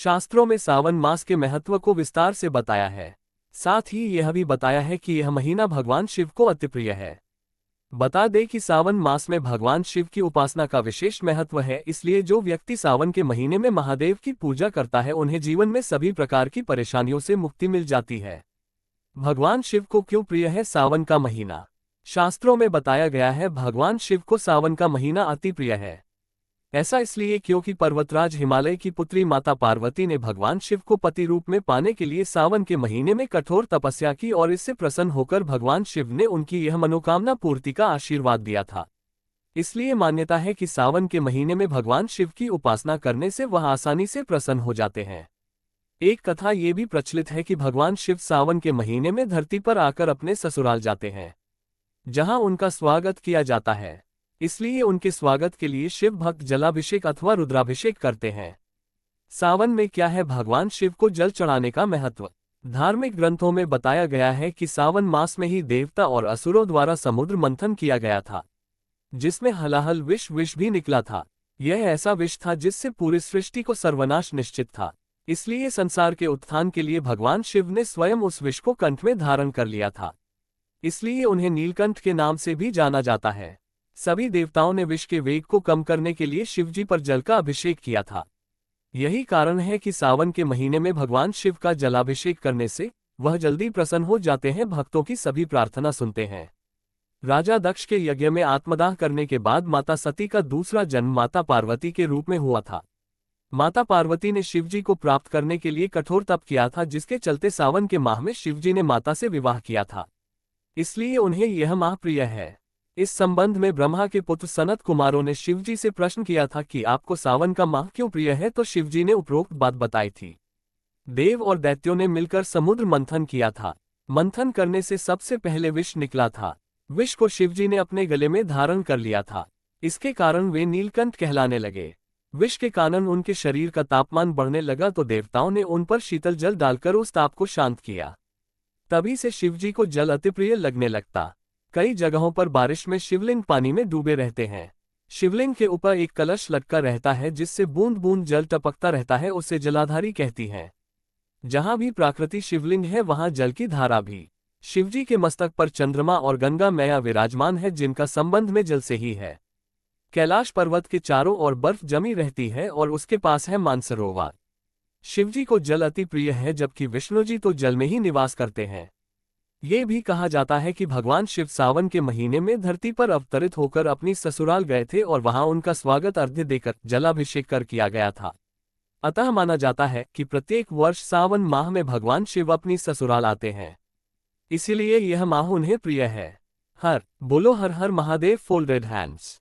शास्त्रों में सावन मास के महत्व को विस्तार से बताया है। साथ ही यह भी बताया है कि यह महीना भगवान शिव को अति प्रिय है। बता दें कि सावन मास में भगवान शिव की उपासना का विशेष महत्व है, इसलिए जो व्यक्ति सावन के महीने में महादेव की पूजा करता है उन्हें जीवन में सभी प्रकार की परेशानियों से मुक्ति मिल जाती है। भगवान शिव को क्यों प्रिय है सावन का महीना? शास्त्रों में बताया गया है भगवान शिव को सावन का महीना अति प्रिय है। ऐसा इसलिए क्योंकि पर्वतराज हिमालय की पुत्री माता पार्वती ने भगवान शिव को पति रूप में पाने के लिए सावन के महीने में कठोर तपस्या की और इससे प्रसन्न होकर भगवान शिव ने उनकी यह मनोकामना पूर्ति का आशीर्वाद दिया था। इसलिए मान्यता है कि सावन के महीने में भगवान शिव की उपासना करने से वह आसानी से प्रसन्न हो जाते हैं। एक कथा ये भी प्रचलित है कि भगवान शिव सावन के महीने में धरती पर आकर अपने ससुराल जाते हैं, जहां उनका स्वागत किया जाता है। इसलिए उनके स्वागत के लिए शिव भक्त जलाभिषेक अथवा रुद्राभिषेक करते हैं। सावन में क्या है भगवान शिव को जल चढ़ाने का महत्व? धार्मिक ग्रंथों में बताया गया है कि सावन मास में ही देवता और असुरों द्वारा समुद्र मंथन किया गया था, जिसमें हलाहल विष भी निकला था। यह ऐसा विष था जिससे पूरी सृष्टि को सर्वनाश निश्चित था। इसलिए संसार के उत्थान के लिए भगवान शिव ने स्वयं उस विष को कंठ में धारण कर लिया था। इसलिए उन्हें नीलकंठ के नाम से भी जाना जाता है। सभी देवताओं ने विष के वेग को कम करने के लिए शिवजी पर जल का अभिषेक किया था। यही कारण है कि सावन के महीने में भगवान शिव का जलाभिषेक करने से वह जल्दी प्रसन्न हो जाते हैं, भक्तों की सभी प्रार्थना सुनते हैं। राजा दक्ष के यज्ञ में आत्मदाह करने के बाद माता सती का दूसरा जन्म माता पार्वती के रूप में हुआ था। माता पार्वती ने शिवजी को प्राप्त करने के लिए कठोर तप किया था, जिसके चलते सावन के माह में शिवजी ने माता से विवाह किया था। इसलिए उन्हें यह माह प्रिय है। इस संबंध में ब्रह्मा के पुत्र सनत कुमारों ने शिवजी से प्रश्न किया था कि आपको सावन का माह क्यों प्रिय है, तो शिवजी ने उपरोक्त बात बताई थी। देव और दैत्यों ने मिलकर समुद्र मंथन किया था। मंथन करने से सबसे पहले विष निकला था। विष को शिवजी ने अपने गले में धारण कर लिया था। इसके कारण वे नीलकंठ कहलाने लगे। विष के कारण उनके शरीर का तापमान बढ़ने लगा तो देवताओं ने उन पर शीतल जल डालकर उस ताप को शांत किया। तभी से शिवजी को जल अति प्रिय लगने लगता। कई जगहों पर बारिश में शिवलिंग पानी में डूबे रहते हैं। शिवलिंग के ऊपर एक कलश लटका रहता है, जिससे बूंद बूंद जल टपकता रहता है, उसे जलाधारी कहती हैं। जहां भी प्राकृतिक शिवलिंग है वहां जल की धारा भी। शिवजी के मस्तक पर चंद्रमा और गंगा मैया विराजमान है, जिनका संबंध में जल से ही है। कैलाश पर्वत के चारों ओर बर्फ जमी रहती है और उसके पास है मानसरोवर। शिवजी को जल अति प्रिय है, जबकि विष्णुजी तो जल में ही निवास करते हैं। ये भी कहा जाता है कि भगवान शिव सावन के महीने में धरती पर अवतरित होकर अपनी ससुराल गए थे और वहां उनका स्वागत अर्घ्य देकर जलाभिषेक कर किया गया था। अतः माना जाता है कि प्रत्येक वर्ष सावन माह में भगवान शिव अपनी ससुराल आते हैं। इसीलिए यह माह उन्हें प्रिय है। हर बोलो हर हर महादेव फोल्डेड हैंड्स।